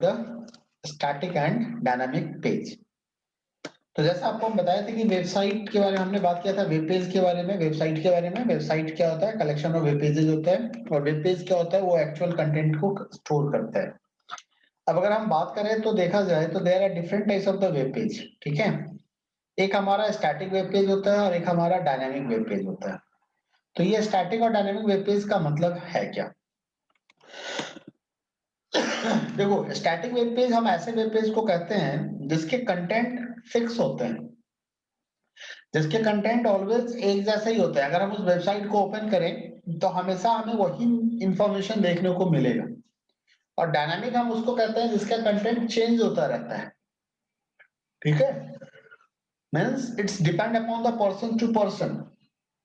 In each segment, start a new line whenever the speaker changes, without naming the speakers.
The static and dynamic page. तो जैसा आपको हम बताए थे कि वेबसाइट के बारे में हमने बात किया था, वेब पेज के बारे में, वेबसाइट के बारे में। वेबसाइट क्या होता है? कलेक्शन ऑफ वेब पेजेस होता है, और वेब पेज क्या होता है? वो एक्चुअल कंटेंट को स्टोर करता है। अब अगर हम बात करें तो देखा जाए तो there are different types of the web page, ठीक है। एक हमारा स्टैटिक वेब पेज होता है और एक हमारा डायनामिक वेब पेज होता है। तो ये स्टैटिक और डायनामिक वेब पेज का मतलब है क्या? देखो, स्टैटिक वेब पेज हम ऐसे वेब पेज को कहते हैं जिसके कंटेंट फिक्स होते हैं, जिसके कंटेंट ऑलवेज एक जैसा ही होता है। अगर हम उस वेबसाइट को ओपन करें तो हमेशा हमें वही इंफॉर्मेशन देखने को मिलेगा। और डायनामिक हम उसको कहते हैं जिसका कंटेंट चेंज होता रहता है, ठीक है। Means it's depend upon the person to person,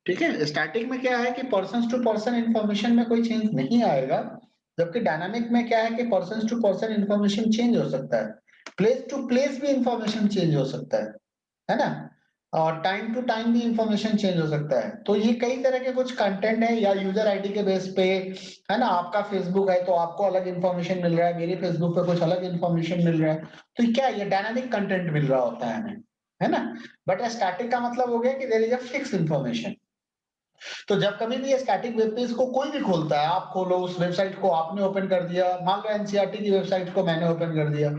ठीक है। स्टैटिक में क्या है कि पर्सन टू पर्सन इंफॉर्मेशन में कोई चेंज नहीं आएगा, जबकि डायनामिक में क्या है कि person to person information change हो सकता है, प्लेस टू प्लेस भी इंफॉर्मेशन चेंज हो सकता है ना, और टाइम टू टाइम भी इंफॉर्मेशन चेंज हो सकता है। तो ये कई तरह के कुछ कंटेंट है, या यूजर आईडी के बेस पे, है ना। आपका फेसबुक है तो आपको अलग इंफॉर्मेशन मिल रहा है, मेरे फेसबुक पे कुछ अलग इंफॉर्मेशन मिल रहा है। तो क्या ये डायनामिक कंटेंट मिल रहा होता है हमें, है ना। बट स्टैटिक का मतलब हो गया कि there is a fix information. तो जब कभी भी ये स्टैटिक वेब पेज को कोई भी खोलता है, आप खोलो उस वेबसाइट को, आपने ओपन कर दिया, मान लो एनसीईआरटी की वेबसाइट को मैंने ओपन कर दिया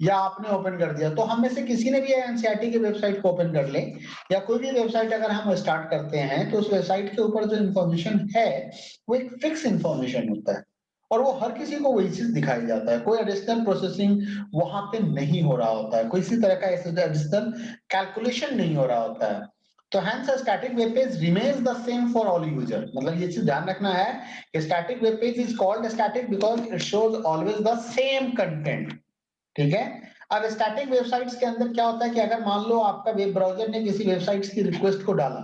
या आपने ओपन कर दिया, तो हम में से किसी ने भी एनसीईआरटी की वेबसाइट को ओपन कर ले, या कोई भी वेबसाइट अगर हम स्टार्ट करते हैं, तो उस वेबसाइट के ऊपर जो इन्फॉर्मेशन है वो एक फिक्स इन्फॉर्मेशन होता है, और वो हर किसी को वही चीज दिखाई जाता है। कोई एडिशनल प्रोसेसिंग वहां पे नहीं हो रहा होता है, कोई इसी तरह का एडिशनल कैलकुलेशन नहीं हो रहा होता है। तो hence a static web page remains the same for all user। मतलब ये चीज ध्यान रखना है कि static web page is called static because it shows always the same content, ठीक है। अब स्टैटिक वेबसाइट्स के अंदर क्या होता है कि अगर मान लो आपका वेब ब्राउजर ने किसी वेबसाइट्स की रिक्वेस्ट को डाला,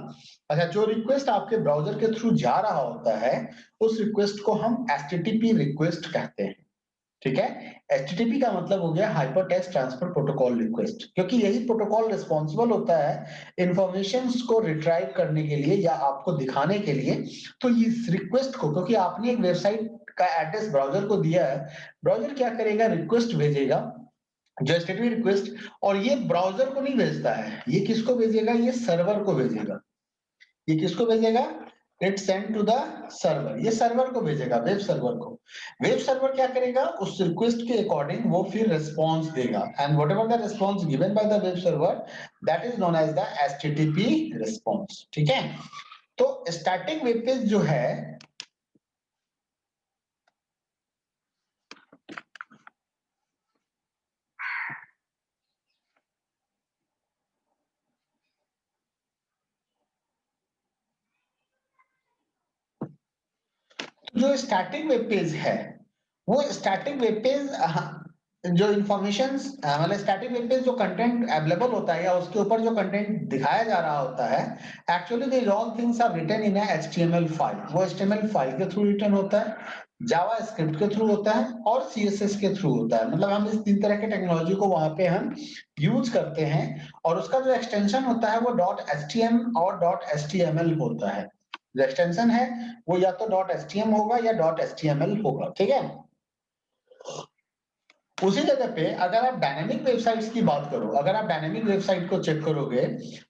अच्छा, जो रिक्वेस्ट आपके ब्राउजर के थ्रू जा रहा होता है उस रिक्वेस्ट को हम एचटीटीपी रिक्वेस्ट कहते हैं, ठीक है। एचटीटीपी का मतलब हो गया hyper text transfer protocol request, क्योंकि यही प्रोटोकॉल रिस्पॉन्सिबल होता है इंफॉर्मेशंस को रिट्राइव करने के लिए या आपको दिखाने के लिए। तो इस रिक्वेस्ट को, क्योंकि आपने एक वेबसाइट का एड्रेस ब्राउजर को दिया है, ब्राउजर क्या करेगा? रिक्वेस्ट भेजेगा, जो एचटीटीपी रिक्वेस्ट, और ये ब्राउजर को नहीं भेजता है, ये किसको भेजेगा? ये सर्वर को भेजेगा। ये किसको भेजेगा? It send to the server, ये सर्वर को भेजेगा, वेब सर्वर को। वेब सर्वर क्या करेगा? उस रिक्वेस्ट के अकॉर्डिंग वो फिर रिस्पांस देगा, and whatever the response given by the web server, that is known as the HTTP response, ठीक है। तो स्टैटिक वेब पेज जो है, जो स्टैटिक वेब पेज है, वो स्टैटिक वेब पेज जो इंफॉर्मेशन, मतलब स्टैटिक वेब पेज जो कंटेंट अवेलेबल होता है या उसके ऊपर जो कंटेंट दिखाया जा रहा होता है, actually these all things are written in HTML file. वो एचटीएमएल फाइल के थ्रू रिटन होता है, जावा स्क्रिप्ट के थ्रू होता है, और सीएसएस के थ्रू होता है। मतलब हम इस तीन तरह के टेक्नोलॉजी को वहां पे हम यूज करते हैं, और उसका जो एक्सटेंशन होता है वो डॉट एचटीएम और डॉट एचटीएमएल होता है। जो एक्सटेंशन है वो या तो डॉट एचटीएम होगा या डॉट एचटीएमएल होगा, ठीक है। उसी जगह पे अगर आप डायनेमिक वेबसाइट्स की बात करो, अगर आप डायनेमिक वेबसाइट को चेक करोगे,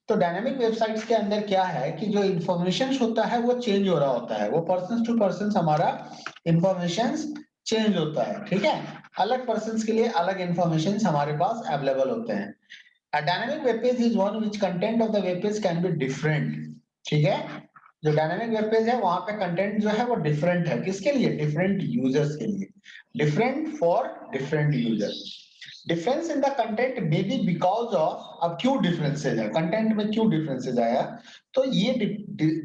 तो डायनेमिक वेबसाइट्स के अंदर क्या है कि जो इंफॉर्मेशन होता है वो चेंज हो रहा होता है, वो पर्सन टू पर्सन हमारा इंफॉर्मेशन चेंज होता है, ठीक है। अलग पर्सन के लिए अलग इंफॉर्मेशन हमारे पास अवेलेबल होते हैं। A dynamic web page is one which content of the web page can be different, ठीक है। जो डायनामिक वेब पेज है वहां पे कंटेंट जो है वो डिफरेंट है, किसके लिए? डिफरेंट यूजर्स के लिए, different for different users. Difference in the content may be because of, अब क्यों डिफरेंसेज है कंटेंट में, क्यों डिफरेंसेज आया? तो ये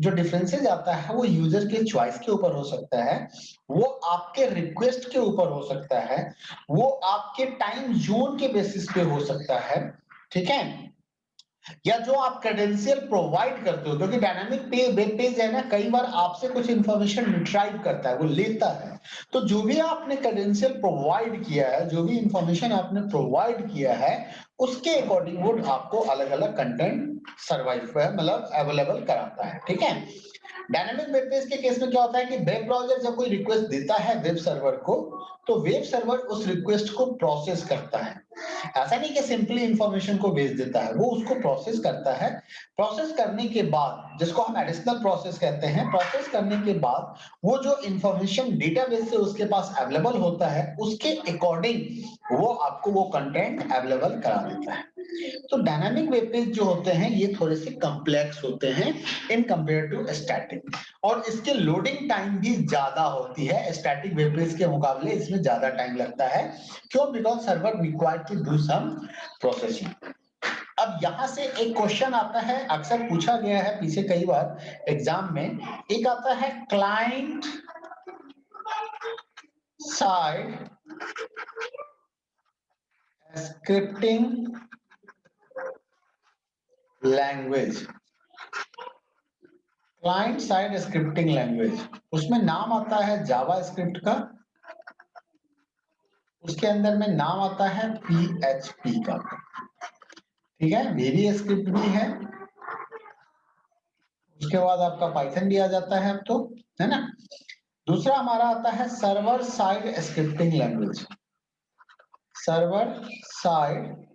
जो डिफरेंसेज आता है वो यूजर के चॉइस के ऊपर हो सकता है, वो आपके रिक्वेस्ट के ऊपर हो सकता है, वो आपके टाइम जोन के बेसिस पे हो सकता है, ठीक है। या जो आप क्रेडेंशियल प्रोवाइड करते हो, क्योंकि डायनामिक वेब पेज है ना, कई बार आपसे कुछ इंफॉर्मेशन रिट्राइव करता है, वो लेता है। तो जो भी आपने क्रेडेंशियल प्रोवाइड किया है, जो भी इंफॉर्मेशन आपने प्रोवाइड किया है, उसके अकॉर्डिंग वो आपको अलग अलग कंटेंट सर्वाइव मतलब अवेलेबल कराता है। ठीक है। डायनामिक वेब पेज के केस में क्या होता है कि वेब ब्राउजर जब कोई रिक्वेस्ट देता है वेब सर्वर को, तो वेब सर्वर उस रिक्वेस्ट को प्रोसेस करता है। ऐसा नहीं कि सिंपली इंफॉर्मेशन को भेज देता है, वो उसको प्रोसेस करता है। प्रोसेस करने के बाद, जिसको हम एडिशनल प्रोसेस कहते हैं, प्रोसेस करने के बाद वो जो इंफॉर्मेशन डेटाबेस से उसके पास अवेलेबल होता है, उसके अकॉर्डिंग वो आपको वो कंटेंट अवेलेबल करा देता है। तो डायनामिक वेब पेज जो होते हैं ये थोड़े से कॉम्प्लेक्स होते हैं इन कंपेयर टू स्टैटिक, और इसके लोडिंग टाइम भी ज्यादा होती है। स्टैटिक वेब पेज के मुकाबले इसमें ज्यादा टाइम लगता है। क्यों? Because server required to do some processing. अब यहां से एक क्वेश्चन आता है, अक्सर पूछा गया है पीछे कई बार एग्जाम में। एक आता है client side scripting language. Client side scripting language, उसमें नाम आता है जावा स्क्रिप्ट का, उसके अंदर में नाम आता है PHP का। ठीक है, वेरी स्क्रिप्ट भी है, उसके बाद आपका पाइथन भी आ जाता है अब तो, है ना। दूसरा हमारा आता है server side scripting language. Server side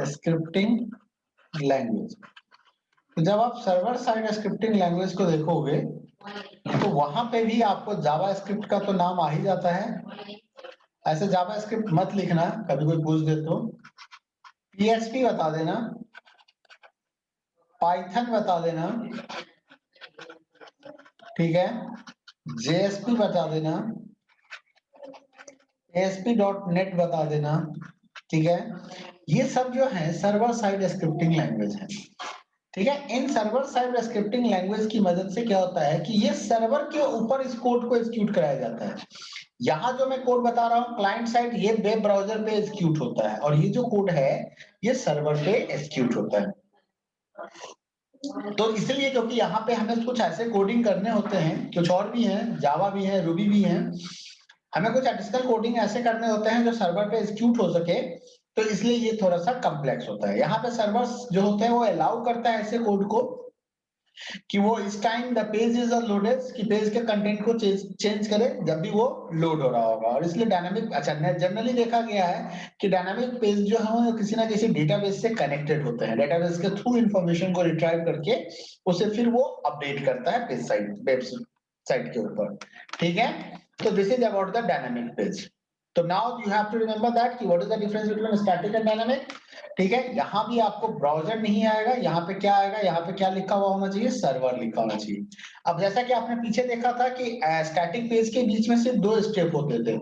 scripting language. तो जब आप सर्वर साइड स्क्रिप्टिंग लैंग्वेज को देखोगे, तो वहां पे भी आपको जावा स्क्रिप्ट का तो नाम आ ही जाता है। ऐसे जावा स्क्रिप्ट मत लिखना, कभी कोई पूछ दे तो। PHP बता देना, पाइथन बता देना, ठीक है, JSP बता देना, ASP.NET बता देना। ठीक है, ये सब जो है सर्वर साइड स्क्रिप्टिंग लैंग्वेज है। ठीक है, इन सर्वर साइड स्क्रिप्टिंग लैंग्वेज की मदद से क्या होता है कि ये सर्वर के ऊपर इस कोड को एग्जीक्यूट कराया जाता है। यहाँ जो मैं कोड बता रहा हूँ क्लाइंट साइड, ये वेब ब्राउजर पे एग्जीक्यूट होता है, और ये जो कोड है ये सर्वर पे एग्जीक्यूट होता है। तो इसलिए क्योंकि यहाँ पे हमें कुछ ऐसे कोडिंग करने होते हैं, कुछ और भी हैं, जावा भी है, रूबी भी है, हमें कुछ एडिशनल कोडिंग ऐसे करने होते हैं जो सर्वर पे एग्जीक्यूट हो सके। तो इसलिए ये थोड़ा सा कॉम्प्लेक्स होता है। यहाँ पे सर्वर्स जो होते हैं वो अलाउ करता है ऐसे कोड को कि वो इस time the page is loaded, कि पेज के कंटेंट को चेंज करे जब भी वो लोड हो रहा होगा। और इसलिए डायनामिक, अच्छा, जनरली देखा गया है कि डायनामिक पेज जो है वो किसी ना किसी डेटाबेस से कनेक्टेड होते हैं, डेटाबेस के थ्रू इंफॉर्मेशन को रिट्राइव करके उसे फिर वो अपडेट करता है पेज साइट, वेबसाइट के ऊपर। ठीक है, तो this is about the dynamic page. तो now you have to remember that कि what is the difference between static and dynamic. ठीक है, यहां भी आपको ब्राउजर नहीं आएगा, यहाँ पे क्या आएगा, यहाँ पे क्या लिखा हुआ होना चाहिए, सर्वर लिखा होना चाहिए। अब जैसा कि आपने पीछे देखा था कि स्टैटिक पेज के बीच में सिर्फ दो स्टेप होते थे,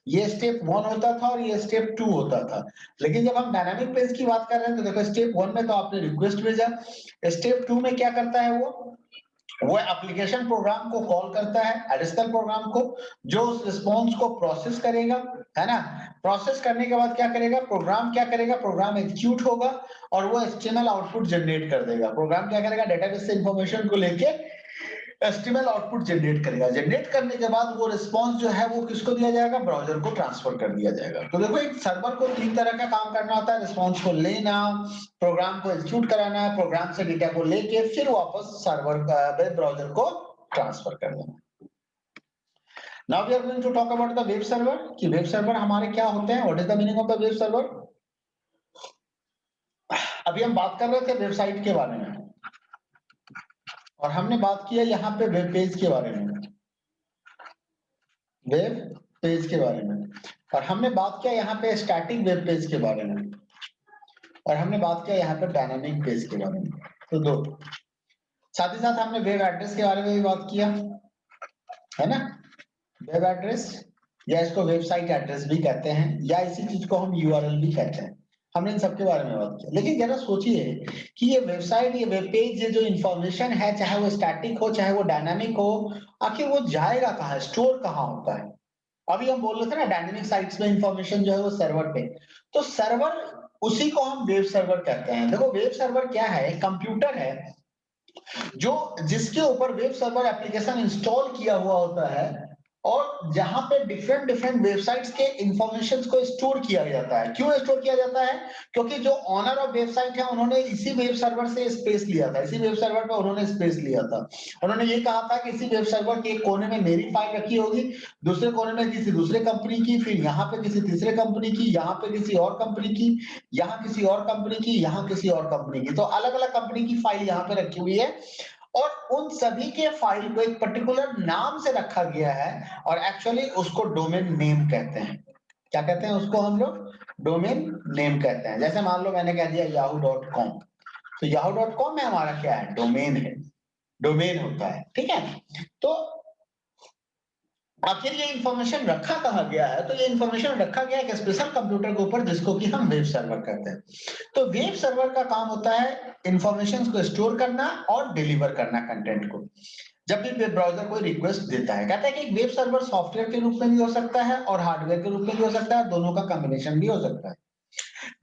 ये स्टेप 1 होता था और ये स्टेप 2 होता था। लेकिन जब हम डायनामिक पेज की बात कर रहे हैं तो देखो, स्टेप 1 में तो आपने रिक्वेस्ट भेजा, स्टेप 2 में क्या करता है वो एप्लीकेशन प्रोग्राम को कॉल करता है, एडिशनल प्रोग्राम को, जो उस रिस्पॉन्स को प्रोसेस करेगा, है ना। प्रोसेस करने के बाद क्या करेगा प्रोग्राम, क्या करेगा प्रोग्राम एग्जीक्यूट होगा और वो एचटीएमएल आउटपुट जनरेट कर देगा। प्रोग्राम क्या करेगा, डेटाबेस से इंफॉर्मेशन को लेके एचटीएमएल आउटपुट जनरेट करेगा। जनरेट करने के बाद वो रिस्पॉन्स जो है वो किसको दिया जाएगा, ब्राउजर को ट्रांसफर कर दिया जाएगा। तो देखो, एक सर्वर को 3 तरह का काम करना होता है, रिस्पॉन्स को लेना, प्रोग्राम को एग्जीक्यूट कराना, प्रोग्राम से डेटा को लेके फिर वापस सर्वर वेब ब्राउजर को ट्रांसफर कर देना। Now we are going to talk about the web server, कि वेब सर्वर हमारे क्या होते हैं, what is the meaning of the web server. अभी हम बात कर रहे थे वेबसाइट के बारे में, और हमने बात किया यहाँ पे वेब पेज के बारे में, वेब पेज के बारे में, और हमने बात किया यहाँ पे स्टैटिक वेब पेज के बारे में, और हमने बात किया यहाँ पे डायनामिक पेज के बारे में। तो दो, साथ ही साथ हमने वेब एड्रेस के बारे में भी बात किया, है ना। वेब एड्रेस, या इसको वेबसाइट एड्रेस भी कहते हैं, या इसी चीज को हम यूआरएल भी कहते हैं। हमने इन सबके बारे में बात की। लेकिन जरा सोचिए कि ये वेबसाइट, ये वेब पेज, ये जो इंफॉर्मेशन है, चाहे वो स्टैटिक हो चाहे वो डायनामिक हो, आखिर वो जाएगा कहाँ, स्टोर कहाँ होता है। अभी हम बोल रहे थे ना डायनेमिक साइट्स में इंफॉर्मेशन जो है वो सर्वर पे, तो सर्वर उसी को हम वेब सर्वर कहते हैं। देखो वेब सर्वर क्या है, कंप्यूटर है जो जिसके ऊपर वेब सर्वर एप्लीकेशन इंस्टॉल किया हुआ होता है और जहां पे डिफरेंट डिफरेंट वेबसाइट्स के इंफॉर्मेशन को स्टोर किया जाता है। क्यों स्टोर किया जाता है? क्योंकि जो ऑनर ऑफ वेबसाइट है उन्होंने इसी वेब सर्वर से स्पेस लिया था, इसी वेब सर्वर पे उन्होंने स्पेस लिया था। उन्होंने ये कहा था कि इसी वेब सर्वर के एक कोने में मेरी फाइल रखी होगी, दूसरे कोने में किसी दूसरे कंपनी की, फिर यहाँ पे किसी तीसरे कंपनी की, यहाँ पे किसी और कंपनी की, यहाँ किसी और कंपनी की, यहाँ किसी और कंपनी की। तो अलग अलग कंपनी की फाइल यहाँ पे रखी हुई है और उन सभी के फाइल को एक पर्टिकुलर नाम से रखा गया है और एक्चुअली उसको डोमेन नेम कहते हैं। क्या कहते हैं उसको हम लोग? डोमेन नेम कहते हैं। जैसे मान लो मैंने कह दिया yahoo.com, तो yahoo.com में हमारा क्या है? डोमेन है, डोमेन होता है, ठीक है। तो आखिर ये इंफॉर्मेशन रखा कहाँ गया है? तो ये इंफॉर्मेशन रखा गया एक स्पेशल कंप्यूटर के ऊपर जिसको कि हम वेब सर्वर कहते हैं। तो वेब सर्वर का काम होता है इंफॉर्मेशन को स्टोर करना और डिलीवर करना कंटेंट को। जब भी वेब ब्राउज़र कोई रिक्वेस्ट देता है, कहता है कि एक वेब सर्वर सॉफ्टवेयर के रूप में भी हो सकता है और हार्डवेयर के रूप में भी हो सकता है, दोनों का कॉम्बिनेशन भी हो सकता है।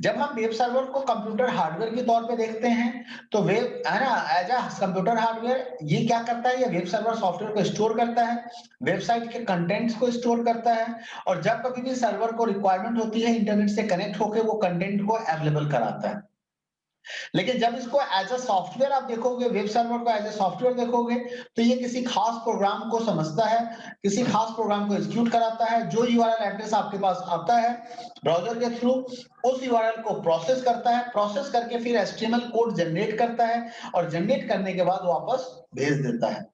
जब हम वेब सर्वर को कंप्यूटर हार्डवेयर के तौर पे देखते हैं, तो वेब है ना, एज अ कंप्यूटर हार्डवेयर ये क्या करता है? ये वेब सर्वर सॉफ्टवेयर को स्टोर करता है, वेबसाइट के कंटेंट्स को स्टोर करता है और जब कभी भी सर्वर को रिक्वायरमेंट होती है इंटरनेट से कनेक्ट होकर वो कंटेंट को अवेलेबल कराता है। लेकिन जब इसको एज अ सॉफ्टवेयर आप देखोगे, वेब सर्वर को एज अ सॉफ्टवेयर देखोगे, तो ये किसी खास प्रोग्राम को समझता है, किसी खास प्रोग्राम को एग्जीक्यूट कराता है, जो यूआरएल एड्रेस आपके पास आता है ब्राउज़र के थ्रू, उस यूआरएल को प्रोसेस करता है, प्रोसेस करके फिर एचटीएमएल कोड जनरेट करता है और जनरेट करने के बाद वापस भेज देता है।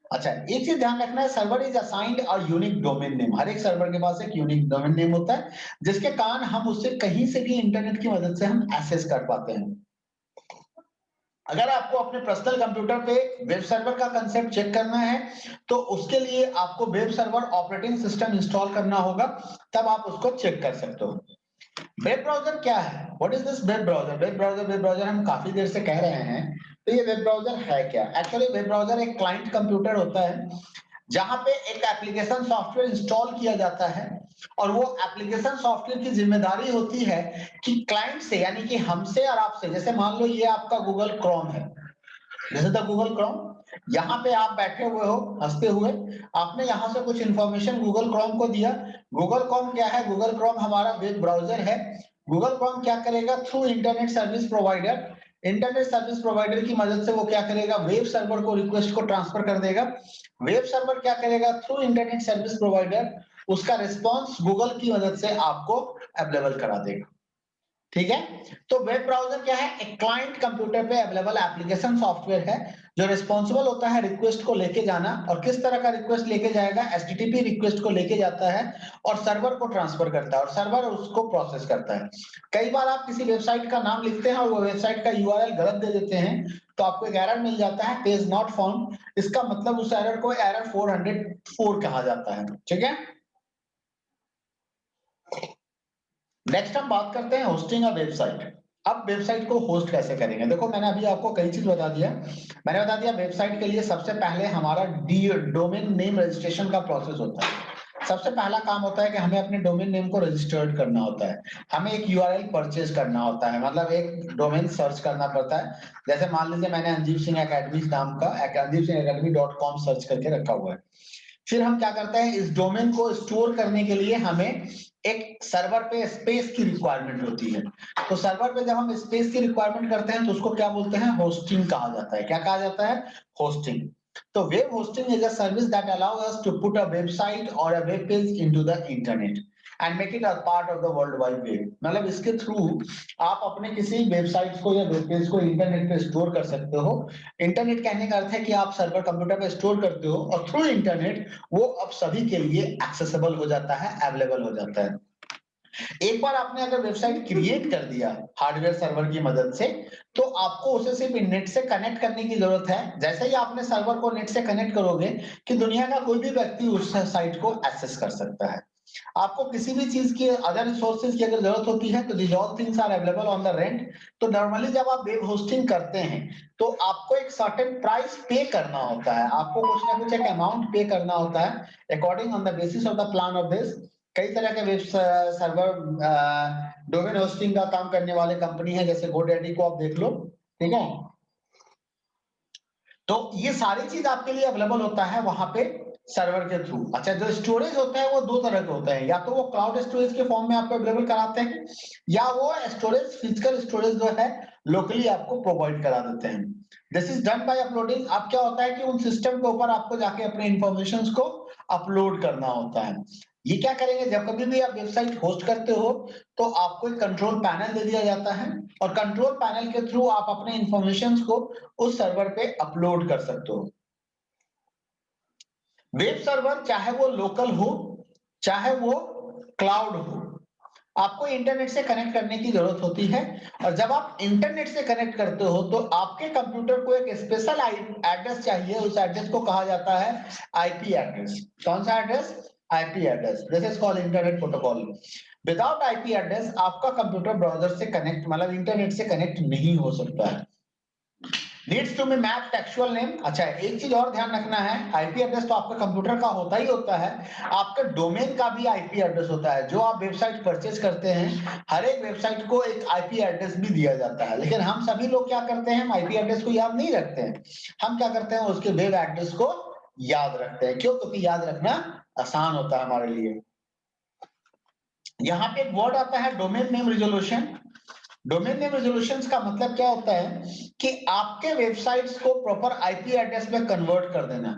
अच्छा, एक चीज ध्यान रखना है, server is assigned a unique domain name. हर एक सर्वर के पास एक यूनिक डोमेन नेम होता है जिसके कारण हम उससे कहीं से भी इंटरनेट की मदद से हम एक्सेस कर पाते हैं। अगर आपको अपने पर्सनल कंप्यूटर पे वेब सर्वर का कंसेप्ट चेक करना है तो उसके लिए आपको web server operating system install करना होगा, तब आप उसको चेक कर सकते हो। वेब ब्राउजर क्या है? What is this web browser? Web browser हम काफी देर से कह रहे हैं, तो ये वेब ब्राउजर है क्या? एक्चुअली वेब ब्राउजर एक क्लाइंट कंप्यूटर होता है जहां पे एक एप्लीकेशन सॉफ्टवेयर इंस्टॉल किया जाता है और वो एप्लीकेशन सॉफ्टवेयर की जिम्मेदारी होती है कि क्लाइंट से, यानी कि हमसे और आपसे, जैसे मान लो ये आपका गूगल क्रोम है, जैसे द गूगल क्रोम, यहाँ पे आप बैठे हुए हो हंसते हुए, आपने यहाँ से कुछ इंफॉर्मेशन गूगल क्रोम को दिया। गूगल क्रोम क्या है? गूगल क्रोम हमारा वेब ब्राउजर है। गूगल क्रोम क्या करेगा? Through internet service provider, internet service provider की मदद से वो क्या करेगा? वेब सर्वर को रिक्वेस्ट को ट्रांसफर कर देगा। वेब सर्वर क्या करेगा? थ्रू इंटरनेट सर्विस प्रोवाइडर उसका रिस्पॉन्स गूगल की मदद से आपको अवेलेबल करा देगा। ठीक है। तो वेब ब्राउजर क्या है? एक क्लाइंट कंप्यूटर पे अवेलेबल एप्लीकेशन सॉफ्टवेयर है जो रिस्पॉन्सिबल होता है रिक्वेस्ट को लेके जाना। और किस तरह का रिक्वेस्ट लेके जाएगा? एचटीटीपी रिक्वेस्ट को लेके जाता है और सर्वर को ट्रांसफर करता है और सर्वर उसको प्रोसेस करता है। कई बार आप किसी वेबसाइट का नाम लिखते हैं और वो वेबसाइट का यूआरएल गलत दे देते हैं, तो आपको एक एरर मिल जाता है, पेज नॉट फाउंड। इसका मतलब उस एरर को एरर 404 कहा जाता है। ठीक है। नेक्स्ट हम बात करते हैं होस्टिंग अ वेबसाइट। अब वेबसाइट को होस्ट कैसे करेंगे? देखो मैंने अभी आपको कई चीज बता दिया। मैंने बता दिया वेबसाइट के लिए सबसे पहले हमारा डोमेन नेम रजिस्ट्रेशन का प्रोसेस होता है। सबसे पहला काम होता है कि हमें अपने डोमेन नेम को रजिस्टर्ड करना होता है। हमें एक यूआरएल परचेज करना होता है, मतलब एक डोमेन सर्च करना पड़ता है। जैसे मान लीजिए मैंने अंजीव सिंह एकेडमी नाम का अंजीव सिंह academy.com सर्च करके रखा हुआ है। फिर हम क्या करते हैं? इस डोमेन को स्टोर करने के लिए हमें एक सर्वर पे स्पेस की रिक्वायरमेंट होती है। तो सर्वर पे जब हम स्पेस की रिक्वायरमेंट करते हैं तो उसको क्या बोलते हैं? होस्टिंग कहा जाता है। क्या कहा जाता है? होस्टिंग। तो web hosting is a service that allows us to put a website और a web page into the internet and make it a part of the world wide web. मतलब इसके थ्रू आप अपने किसी वेबसाइट को या web page को internet पे स्टोर कर सकते हो। इंटरनेट कहने का अर्थ है कि आप सर्वर कंप्यूटर पे स्टोर करते हो और थ्रू इंटरनेट वो अब सभी के लिए एक्सेसिबल हो जाता है, अवेलेबल हो जाता है। एक बार आपने अगर वेबसाइट क्रिएट कर दिया हार्डवेयर सर्वर की मदद से, तो आपको उसे सिर्फ नेट से कनेक्ट करने की जरूरत है। जैसे ही आपने सर्वर को नेट से कनेक्ट करोगे कि दुनिया का कोई भी व्यक्ति उस साइट को एक्सेस कर सकता है। आपको किसी भी चीज की अदर रिसोर्सेज की अगर जरूरत होती है तो these all things are available on the rent. तो नॉर्मली जब आप वेब होस्टिंग करते हैं तो आपको एक सर्टेन प्राइस पे करना होता है, आपको कुछ ना कुछ एक अमाउंट पे करना होता है according on the basis of the plan of this. कई तरह के वेब सर्वर डोमेन होस्टिंग का काम करने वाले कंपनी है, जैसे GoDaddy को आप देख लो, ठीक है। तो ये सारी चीज आपके लिए अवेलेबल होता है वहां पे सर्वर के थ्रू। अच्छा, जो स्टोरेज होता है वो दो तरह के होते हैं, या तो वो क्लाउड स्टोरेज के फॉर्म में आपको अवेलेबल कराते हैं, या वो स्टोरेज फिजिकल स्टोरेज जो है लोकली आपको प्रोवाइड करा देते हैं। This is done by uploading. अब क्या होता है कि उन सिस्टम के ऊपर आपको जाके अपने इंफॉर्मेशन को अपलोड करना होता है। ये क्या करेंगे, जब कभी भी आप वेबसाइट होस्ट करते हो तो आपको एक कंट्रोल पैनल दे दिया जाता है, और कंट्रोल पैनल के थ्रू आप अपने इंफॉर्मेशन को उस सर्वर पे अपलोड कर सकते हो। वेब सर्वर चाहे वो लोकल हो चाहे वो क्लाउड हो, आपको इंटरनेट से कनेक्ट करने की जरूरत होती है। और जब आप इंटरनेट से कनेक्ट करते हो तो आपके कंप्यूटर को एक स्पेशल एड्रेस चाहिए, उस एड्रेस को कहा जाता है आईपी एड्रेस। कौन सा एड्रेस? IP address. This is called internet protocol. Without IP address आपका कंप्यूटर ब्राउजर से कनेक्ट, मतलब इंटरनेट से कनेक्ट नहीं हो सकता है। Needs to be mapped actual name. अच्छा, एक चीज और ध्यान रखना है, आईपी एड्रेस तो आपका कंप्यूटर का होता ही होता है, आपका डोमेन का भी आईपी एड्रेस होता है। जो आप वेबसाइट परचेज करते हैं, हर एक वेबसाइट को एक आईपी एड्रेस भी दिया जाता है, लेकिन हम सभी लोग क्या करते हैं, आईपी एड्रेस को याद नहीं रखते हैं। हम क्या करते हैं, उसके वेब एड्रेस को याद रखते हैं। क्यों? क्योंकि याद रखना आसान होता है हमारे लिए। यहाँ पे एक वर्ड आता है domain name resolution. Domain name resolutions का मतलब क्या होता है कि आपके वेबसाइट्स को प्रॉपर आईपी एड्रेस में कन्वर्ट कर देना।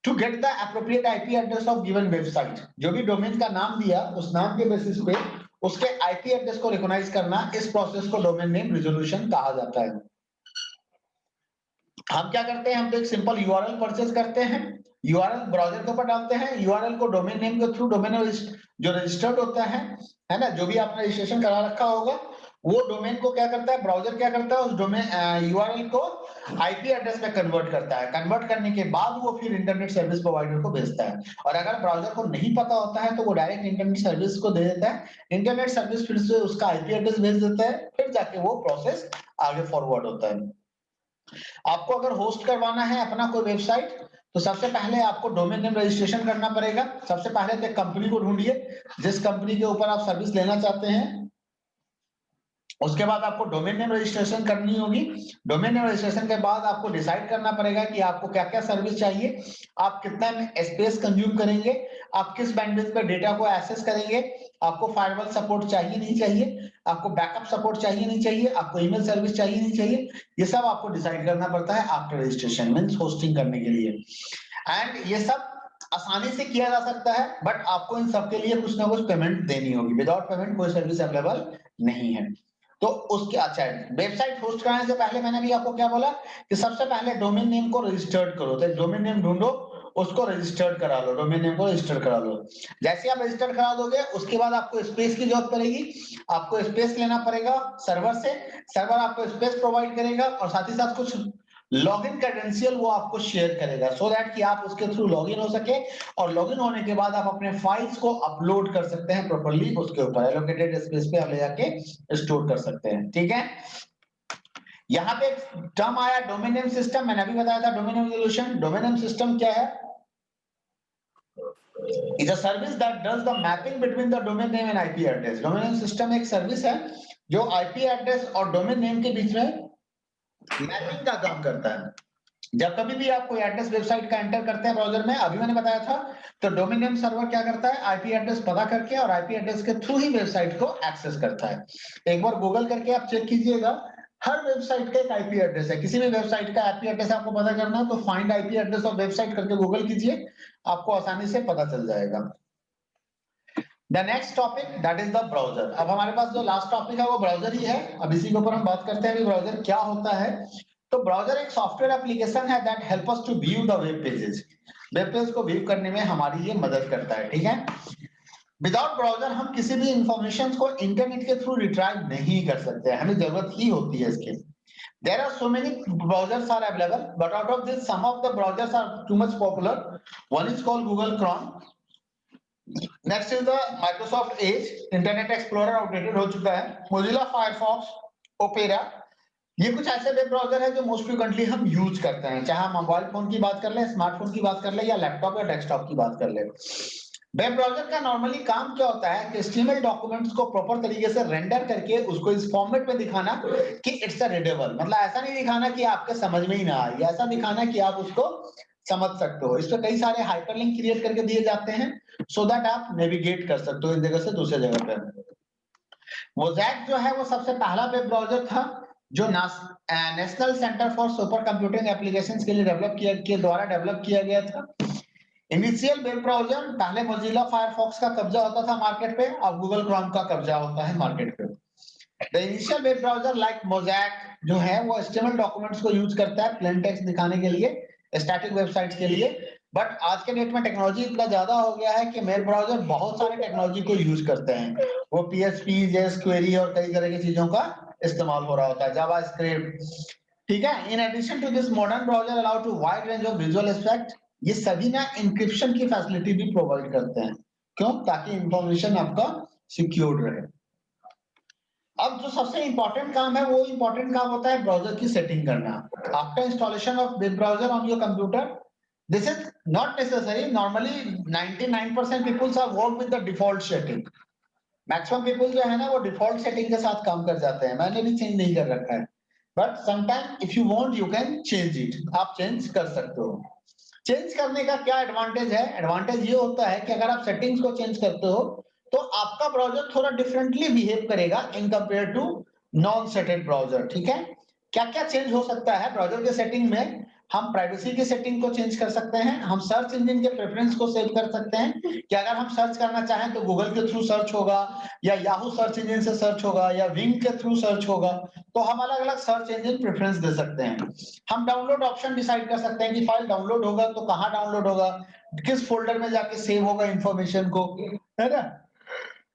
To get the appropriate IP address of given website, जो भी डोमेन का नाम दिया उस नाम के बेसिस पे उसके आईपी एड्रेस को रिकॉग्नाइज करना, इस प्रोसेस को डोमेन नेम रिजोल्यूशन कहा जाता है। हम क्या करते हैं, हम तो एक सिंपल यूआरएल परचेज करते हैं, यूआरएल ब्राउजर के ऊपर डालते हैं, यूआरएल को डोमेन नेम के थ्रू, डोमेन जो रजिस्टर्ड होता है ना, जो भी आपने रजिस्ट्रेशन करा रखा होगा, वो डोमेन को क्या करता है, ब्राउजर क्या करता है, उस डोमेन यूआरएल को आईपी एड्रेस में कन्वर्ट करता है। कन्वर्ट करने के बाद वो फिर इंटरनेट सर्विस प्रोवाइडर को भेजता है, और अगर ब्राउजर को नहीं पता होता है तो वो डायरेक्ट इंटरनेट सर्विस को दे देता है। इंटरनेट सर्विस फिर से उसका आईपी एड्रेस भेज देता है, फिर जाके वो प्रोसेस आगे फॉरवर्ड होता है। आपको अगर होस्ट करवाना है अपना कोई वेबसाइट, तो सबसे पहले आपको डोमेन नेम रजिस्ट्रेशन करना पड़ेगा। सबसे पहले तो एक कंपनी को ढूंढिए जिस कंपनी के ऊपर आप सर्विस लेना चाहते हैं। उसके बाद आपको डोमेन नेम रजिस्ट्रेशन करनी होगी। डोमेन नेम रजिस्ट्रेशन के बाद आपको डिसाइड करना पड़ेगा कि आपको क्या क्या सर्विस चाहिए, आप कितना स्पेस कंज्यूम करेंगे, आप किस बैंडविड्थ पर डेटा को एक्सेस करेंगे, आपको फायरवॉल सपोर्ट चाहिए नहीं चाहिए, आपको बैकअप सपोर्ट चाहिए नहीं चाहिए, आपको ईमेल सर्विस चाहिए नहीं चाहिए। ये सब आपको डिसाइड करना पड़ता है आफ्टर रजिस्ट्रेशन, मींस होस्टिंग करने के लिए। एंड ये सब आसानी से किया जा सकता है, बट आपको इन सब के लिए कुछ ना कुछ पेमेंट देनी होगी। विदाउट पेमेंट कोई सर्विस अवेलेबल नहीं है। तो उसके अच्छा, वेबसाइट होस्ट कराने से पहले मैंने भी आपको क्या बोला कि सबसे पहले डोमेन नेम को रजिस्टर्ड करो। तो डोमेन नेम ढूंढो, उसको रजिस्टर्ड करा लो, डोमेन नेम को रजिस्टर करा लो। जैसे आप रजिस्टर करा दोगे उसके बाद आपको स्पेस की जरूरत पड़ेगी, आपको स्पेस लेना पड़ेगा सर्वर से। सर्वर आपको स्पेस प्रोवाइड करेगा और साथ ही साथ कुछ लॉगिन क्रेडेंशियल वो आपको शेयर करेगा, सो दैट कि आप उसके थ्रू लॉगिन हो सके, और लॉगिन होने के बाद आप अपने फाइल्स को अपलोड कर सकते हैं प्रॉपर्ली उसके ऊपर एलोकेटेड स्पेस पे आप ले जाके स्टोर कर सकते हैं। ठीक है, यहाँ पे एक टर्म आया डोमेन नेम सिस्टम, मैंने अभी बताया था domain name resolution. Domain name system क्या है? is a service that does the mapping between the domain name and IP address. Domain name system एक सर्विस है जो आईपी एड्रेस और डोमेन नेम के बीच में मैपिंग का काम करता है। जब कभी भी आप कोई एड्रेस वेबसाइट का एंटर करते हैं ब्राउजर में, अभी मैंने बताया था, तो डोमेन नेम सर्वर क्या करता है, आईपी एड्रेस पता करके और आईपी एड्रेस के थ्रू ही वेबसाइट को एक्सेस करता है। एक बार गूगल करके आप चेक कीजिएगा, हर वेबसाइट का एक आईपी एड्रेस है। किसी भी वेबसाइट का आईपी एड्रेस आपको पता करना है तो find IP address of website करके गूगल कीजिए, आपको आसानी से पता चल जाएगा। The next topic that is the browser. अब हमारे पास जो लास्ट टॉपिक है वो ब्राउजर ही है। अब इसी के ऊपर हम बात करते हैं कि ब्राउजर क्या होता है। तो ब्राउजर एक सॉफ्टवेयर एप्लीकेशन है that help us to view the web pages. Web page को व्यू करने में हमारी ये मदद करता है। ठीक है, विदाउट ब्राउजर हम किसी भी इंफॉर्मेशन को इंटरनेट के थ्रू रिट्राइव नहीं कर सकते, हमें जरूरत ही होती है इसकी। There are so many browsers are available, but out of this, some of the browsers are too much popular. One is called Google Chrome. Next is the Microsoft Edge, internet explorer updated हो चुका है, Mozilla Firefox, opera. ये कुछ ऐसे web browser है जो most frequently हम use करते हैं, चाहे हम मोबाइल फोन की बात कर ले, स्मार्टफोन की बात कर ले, या लैपटॉप या डेस्कटॉप की बात कर ले। वेब ब्राउजर का नॉर्मली काम क्या होता है कि HTML डॉक्यूमेंट्स को प्रॉपर तरीके से रेंडर करके उसको इस फॉर्मेट में दिखाना कि इट्स अ रीडेबल, मतलब ऐसा नहीं दिखाना कि आपके समझ में ही ना आए, ऐसा दिखाना कि आप उसको समझ सकते हो। इस पे कई सारे हाइपरलिंक क्रिएट करके दिए जाते हैं सो दैट आप नेविगेट कर सकते हो एक जगह से दूसरे जगह पे। मोज़ैक जो है वो सबसे पहला वेब ब्राउजर था जो national centre for super computing applications के लिए डेवलप किया गया था। इनिशियल वेब ब्राउजर पहले मोजिला फायरफॉक्स का कब्जा होता था मार्केट पे, अब गूगल क्रोम का कब्जा होता है मार्केट पे। The initial web browser like mosaic जो है वो HTML डॉक्यूमेंट्स को यूज करता है प्लेन टेक्स्ट दिखाने के लिए, स्टैटिक वेबसाइट्स के लिए। बट आज के डेट में टेक्नोलॉजी इतना ज्यादा हो गया है कि वेब ब्राउजर बहुत सारे टेक्नोलॉजी को यूज करते हैं। वो PHP, जेएस क्वेरी और कई तरह की चीजों का इस्तेमाल हो रहा होता है, जावास्क्रिप्ट। ठीक है, in addition to this modern browser allow to wide range of visual effect. ये सभी ना इंक्रिप्शन की फैसिलिटी भी प्रोवाइड करते हैं। क्यों? ताकि इंफॉर्मेशन आपका सिक्योर्ड रहे। अब जो सबसे इंपॉर्टेंट काम है वो इंपॉर्टेंट काम होता है ब्राउजर की सेटिंग करना। After installation of web browser on your computer, this is not necessary, normally 99% peoples are work with the default setting. Maximum people जो है ना वो डिफॉल्ट सेटिंग के साथ काम कर जाते हैं, मैंने भी चेंज नहीं कर रखा है। But sometime if you want you can change it, आप चेंज कर सकते हो। चेंज करने का क्या एडवांटेज है? एडवांटेज ये होता है कि अगर आप सेटिंग्स को चेंज करते हो तो आपका ब्राउजर थोड़ा डिफरेंटली बिहेव करेगा in compare to non setted browser. ठीक है, क्या क्या चेंज हो सकता है ब्राउजर के सेटिंग में? हम प्राइवेसी की सेटिंग को चेंज कर सकते हैं, हम सर्च इंजन के प्रेफरेंस को सेव कर सकते हैं कि अगर हम सर्च करना चाहें तो गूगल के थ्रू सर्च होगा या याहू सर्च इंजन से सर्च होगा या विंग के थ्रू सर्च होगा, तो हम अलग अलग सर्च इंजन प्रेफरेंस दे सकते हैं। हम डाउनलोड ऑप्शन डिसाइड कर सकते हैं कि फाइल डाउनलोड होगा तो कहां डाउनलोड होगा, किस फोल्डर में जाके सेव होगा इंफॉर्मेशन को, है ना।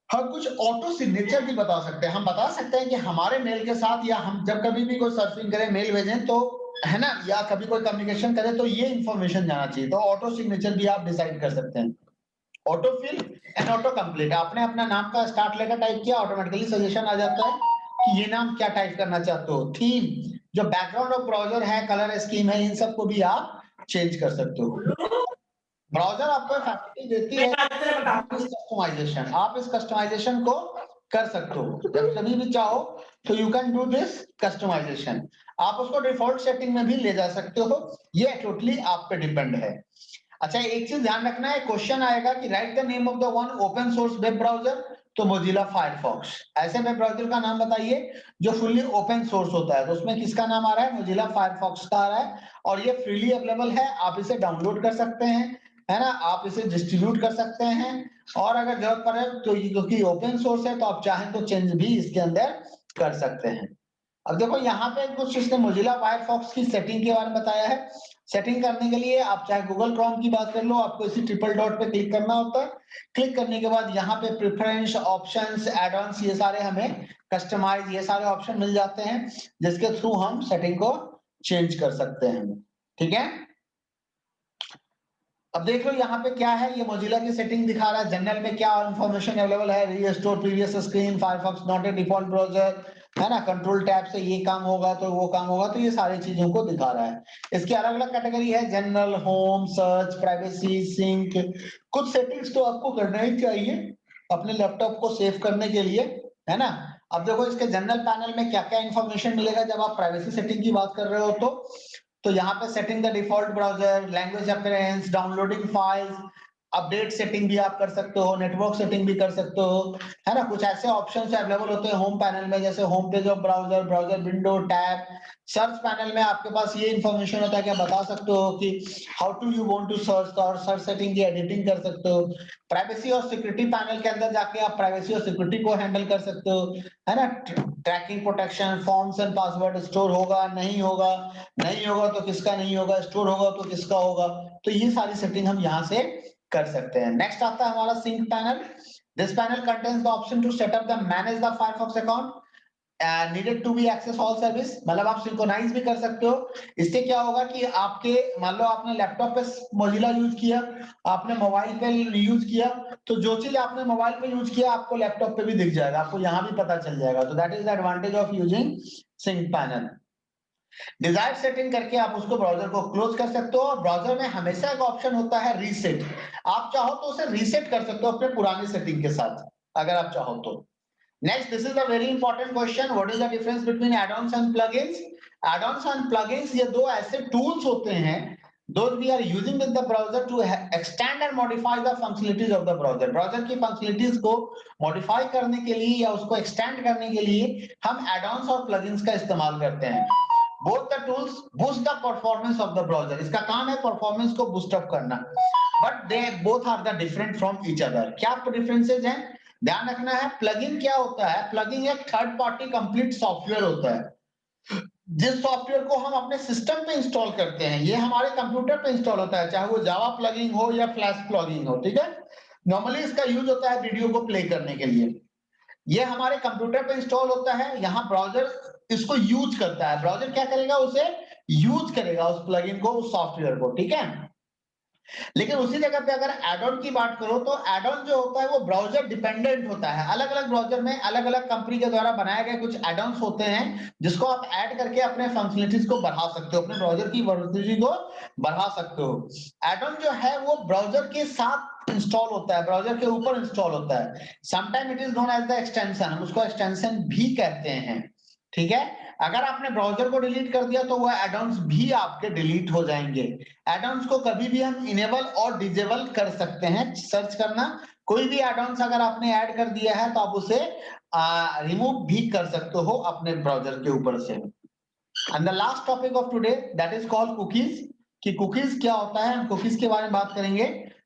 हम कुछ ऑटो सिग्नेचर भी बता सकते हैं, हम बता सकते हैं कि हमारे मेल के साथ या हम जब कभी भी कोई सर्फिंग करें, मेल भेजें तो, है ना, या कभी कोई कम्युनिकेशन करें तो ये इंफॉर्मेशन जाना चाहिए, तो ऑटो सिग्नेचर भी आप डिसाइड कर सकते हैं। Auto fill and auto complete, आपने अपना नाम का स्टार्ट लेटर टाइप किया, ऑटोमेटिकली सजेशन आ जाता है कि ये नाम क्या टाइप करना चाहते हो। थीम, जो बैकग्राउंड ऑफ ब्राउजर है, कलर स्कीम है, इन सबको भी आप चेंज कर सकते हो। ब्राउजर आपको फैसिलिटी देती है कस्टमाइजेशन, आप इस कस्टमाइजेशन को कर सकते हो जब कभी भी चाहो, तो you can do this customization. आप उसको डिफॉल्ट सेटिंग में भी ले जा सकते हो, ये टोटली आप पे डिपेंड है। अच्छा, एक चीज ध्यान रखना है, क्वेश्चन आएगा कि right the name of the one open source web browser, तो मोजिला फायरफॉक्स। ऐसे वेब ब्राउजर का नाम बताइए जो फुल्ली ओपन सोर्स होता है, तो उसमें किसका नाम आ रहा है? मोजिला फायरफॉक्स का आ रहा है, और ये फ्रीली अवेलेबल है, आप इसे डाउनलोड कर सकते हैं, है ना, आप इसे डिस्ट्रीब्यूट कर सकते हैं, और अगर जरूरत पड़े तो क्योंकि ओपन सोर्स है तो आप चाहें तो चेंज भी इसके अंदर कर सकते हैं। अब देखो यहाँ पे कुछ इसने मोजिला फायरफॉक्स की सेटिंग के बारे में बताया है। सेटिंग करने के लिए आप चाहे गूगल क्रोम की बात कर लो, आपको इसी ट्रिपल डॉट पे क्लिक करना होता है। क्लिक करने के बाद यहाँ पे प्रेफरेंस, ऑप्शंस, एड ऑन्स, ये सारे हमें कस्टमाइज, ये सारे ऑप्शन मिल जाते हैं जिसके थ्रू हम सेटिंग को चेंज कर सकते हैं। ठीक है, अब देख लो यहाँ पे क्या है, ये मोजिला की सेटिंग दिखा रहा है। जनरल में क्या इंफॉर्मेशन अवेलेबल है? Restore previous screen, Firefox not a default browser, है ना, कंट्रोल टैब से ये काम होगा तो वो काम होगा, तो ये सारी चीजों को दिखा रहा है। इसकी अलग अलग कैटेगरी है, general, home, search, privacy, sync. कुछ सेटिंग्स तो आपको करना ही चाहिए अपने लैपटॉप को सेव करने के लिए, है ना। अब देखो इसके जनरल पैनल में क्या क्या इंफॉर्मेशन मिलेगा जब आप प्राइवेसी सेटिंग की बात कर रहे हो तो यहाँ पे setting the default browser, language appearance, downloading files, update setting भी आप कर सकते हो, नेटवर्क सेटिंग भी कर सकते हो, है ना। कुछ ऐसे ऑप्शंस अवेलेबल होते हैं होम पैनल में, जैसे home page of browser, browser window, tab. Search panel में आपके पास ये इंफॉर्मेशन होता है कि आप बता सकते हो कि how to you want to search, और सर्च सेटिंग की एडिटिंग कर सकते हो। प्राइवेसी और सिक्योरिटी पैनल के अंदर जाके आप प्राइवेसी और सिक्योरिटी को हैंडल कर सकते हो, है ना। Tracking, protection, forms and password, store होगा नहीं होगा, नहीं होगा तो किसका नहीं होगा, स्टोर होगा तो किसका होगा, तो ये सारी सेटिंग हम यहाँ से कर सकते हैं। नेक्स्ट आता है हमारा sync panel. This panel contains the option to set up the manage the Firefox account needed to be access all service, मतलब आप सिंक्रोनाइज भी कर सकते हो। इससे क्या होगा कि आपके, मान लो आपने लैपटॉप पे मोजिला यूज किया, आपने मोबाइल पे यूज किया, तो जो चीज आपने मोबाइल पे यूज किया आपको लैपटॉप पे भी दिख जाएगा, आपको यहाँ भी पता चल जाएगा। तो that is the advantage of using sync panel. Desired setting करके आप उसको ब्राउजर को क्लोज कर सकते हो, और ब्राउजर में हमेशा एक ऑप्शन होता है रीसेट। आप चाहो तो उसे रीसेट कर सकते हो अपने पुराने सेटिंग के साथ, अगर आप चाहो तो। Next, this is a very important question, what is the difference between add-ons and plugins? Add-ons and plugins ये दो ऐसे टूल्स होते हैं those we are using with the browser to extend and modify the functionalities of the browser। Browser की functionalities को modify करने के लिए या उसको एक्सटेंड करने के लिए हम एड-ऑन्स और प्लगइन्स का इस्तेमाल करते हैं। Both the tools boost the performance of the browser, इसका काम है परफॉर्मेंस को बूस्ट अप करना, but they both are the different from each other. क्या डिफरेंसेस हैं ध्यान रखना है। प्लगइन क्या होता है? प्लगइन एक थर्ड पार्टी कंप्लीट सॉफ्टवेयर होता है, जिस सॉफ्टवेयर को हम अपने सिस्टम पे इंस्टॉल करते हैं, ये हमारे कंप्यूटर पे इंस्टॉल होता है, चाहे वो जावा प्लगइन हो या फ्लैश प्लगइन हो, ठीक है। नॉर्मली इसका यूज होता है वीडियो को प्ले करने के लिए, ये हमारे कंप्यूटर पे इंस्टॉल होता है, यहाँ ब्राउजर इसको यूज करता है। ब्राउजर क्या करेगा? उसे यूज करेगा, उस प्लगइन को, उस सॉफ्टवेयर को, ठीक है। लेकिन उसी जगह पे अगर एड ऑन की बात करो तो एड ऑन जो होता है वो ब्राउजर डिपेंडेंट होता है। अलग अलग ब्राउजर में अलग अलग कंपनी के द्वारा बनाए गए कुछ एड ऑन्स होते हैं, जिसको आप ऐड करके अपने फंक्शनलिटीज को बढ़ा सकते हो, अपने ब्राउजर की वर्सिटी को बढ़ा सकते हो। एड ऑन जो है वो ब्राउजर के साथ इंस्टॉल होता है, ब्राउजर के ऊपर इंस्टॉल होता है। Sometime it is known as the extension, हम उसको एक्सटेंशन भी कहते हैं, ठीक है। अगर आपने ब्राउजर को डिलीट कर दिया तो वो एड-ऑन्स भी आपके डिलीट हो जाएंगे। एड-ऑन्स को कभी भी हम इनेबल और डिसेबल कर सकते हैं, सर्च करना। कोई भी एड-ऑन्स अगर आपने ऐड कर दिया है तो आप उसे रिमूव भी कर सकते हो अपने ब्राउजर के ऊपर से। And the last topic of today that is called cookies, कि कुकीज क्या होता है, हम कुकीज के बारे में बात करेंगे।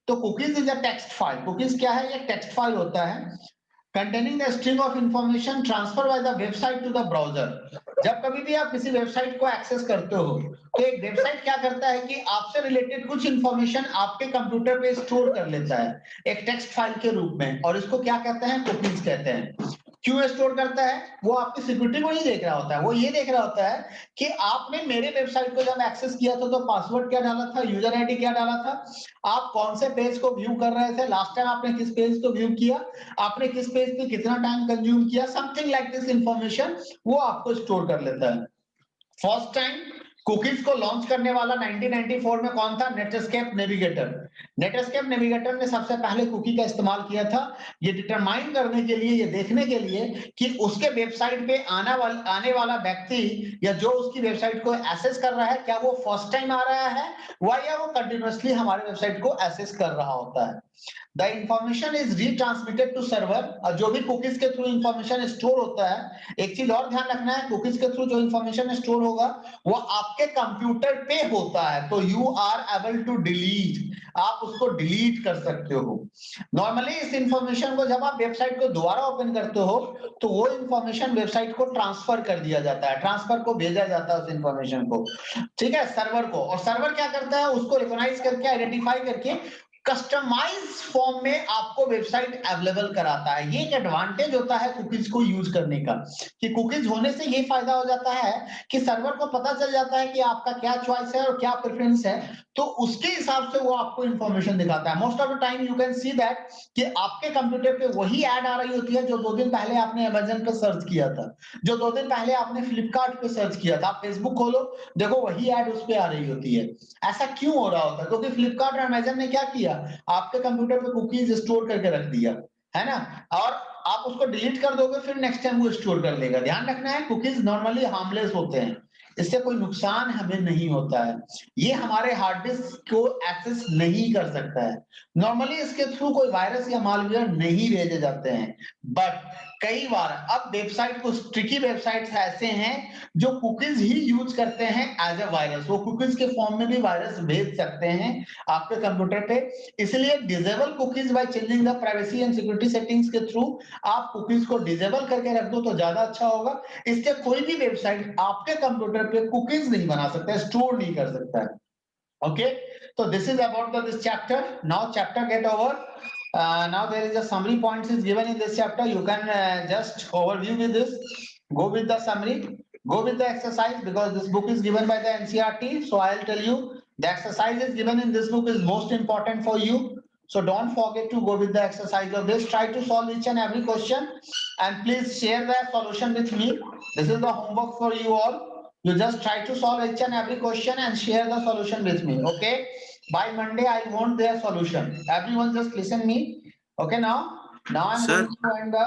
तो cookies is a text file. Cookies क्या है? ये टेक्स्ट फाइल होता है containing the string of information transferred by the website to the browser। जब कभी भी आप किसी वेबसाइट को एक्सेस करते हो तो एक वेबसाइट क्या करता है कि आपसे रिलेटेड कुछ इंफॉर्मेशन आपके कंप्यूटर पे स्टोर कर लेता है एक टेक्स्ट फाइल के रूप में, और इसको क्या कहते हैं? कुकीज कहते हैं। क्यों स्टोर करता है? वो आपकी सिक्योरिटी को नहीं देख रहा होता है, वो ये देख रहा होता है कि आपने मेरे वेबसाइट को जब एक्सेस किया था तो पासवर्ड क्या डाला था, यूजर आईडी क्या डाला था, आप कौन से पेज को व्यू कर रहे थे, लास्ट टाइम आपने किस पेज को व्यू किया, आपने किस पेज पे कितना टाइम कंज्यूम किया, समथिंग लाइक दिस इंफॉर्मेशन वो आपको स्टोर कर लेता है। फर्स्ट टाइम कुकीज को लॉन्च करने वाला 1994 में कौन था? Netscape navigator. नेटस्केप नेविगेटर ने सबसे पहले कुकी का इस्तेमाल किया था, ये डिटरमाइन करने के लिए, ये देखने के लिए कि उसके वेबसाइट पे आने वाला व्यक्ति या जो उसकी वेबसाइट को एक्सेस कर रहा है, क्या वो फर्स्ट टाइम आ रहा है या वो कंटिन्यूअसली हमारे वेबसाइट को एक्सेस कर रहा होता है। The information is retransmitted to server, और जो भी कुकीज के थ्रू इंफॉर्मेशन स्टोर होता है, एक चीज और ध्यान रखना है, कुकीज के थ्रू जो इंफॉर्मेशन स्टोर होगा वो आपके कंप्यूटर पे होता है, तो you are able to delete, आप उसको डिलीट कर सकते हो। नॉर्मली इस इंफॉर्मेशन को जब आप वेबसाइट को दोबारा ओपन करते हो तो वो इंफॉर्मेशन वेबसाइट को ट्रांसफर कर दिया जाता है, ट्रांसफर को भेजा जाता है उस इंफॉर्मेशन को, ठीक है, सर्वर को। और सर्वर क्या करता है? उसको रिकॉग्नाइज करके, आइडेंटिफाई करके कस्टमाइज फॉर्म में आपको वेबसाइट अवेलेबल कराता है। ये एक एडवांटेज होता है कुकीज को यूज करने का, कि कुकीज होने से ये फायदा हो जाता है कि सर्वर को पता चल जाता है कि आपका क्या चॉइस है और क्या प्रेफरेंस है, तो उसके हिसाब से वो आपको इंफॉर्मेशन दिखाता है। Most of the time you can see that कि आपके कंप्यूटर पे वही ऐड आ रही होती है जो 2 दिन पहले आपने अमेजन पे सर्च किया था, जो 2 दिन पहले आपने फ्लिपकार्ट पे सर्च किया था। आप फेसबुक खोलो, देखो वही ऐड उस पे आ रही होती है। ऐसा क्यों हो रहा होता है? क्योंकि फ्लिपकार्ट और अमेजन ने क्या किया, आपके कंप्यूटर पे कुकीज स्टोर करके रख दिया है ना, और आप उसको डिलीट कर दोगे फिर नेक्स्ट टाइम वो स्टोर कर लेगा। ध्यान रखना है, कुकीज नॉर्मली हार्मलेस होते हैं, इससे कोई नुकसान हमें नहीं होता है, ये हमारे हार्ड डिस्क को एक्सेस नहीं कर सकता है। नॉर्मली इसके थ्रू कोई वायरस या मालवेयर नहीं भेजे जाते हैं, बट कई बार अब वेबसाइट, कुछ ट्रिकी वेबसाइट्स ऐसे हैं जो कुकीज ही यूज करते हैं एज अ वायरस, वो कुकीज के फॉर्म में भी वायरस भेज सकते हैं आपके कंप्यूटर पे। इसलिए disable cookies by changing the privacy and security settings के थ्रू आप कुकीज को डिसेबल करके रख दो तो ज्यादा अच्छा होगा। इससे कोई भी वेबसाइट आपके कंप्यूटर पे कुकीज नहीं बना सकता, स्टोर नहीं कर सकता है। Okay, so this is about this chapter. Now chapter get over. Now there is a summary points is given in this chapter. You can just overview with this, go with the summary, go with the exercise, because this book is given by the NCERT. So I'll tell you the exercise is given in this book is most important for you. So don't forget to go with the exercise of this. Try to solve each and every question, and please share the solution with me. This is the homework for you all. You just try to solve each and every question and share the solution with me. Okay. By Monday, I want their solution. Everyone just listen me. Okay. Now I'm
Sir,
going to end the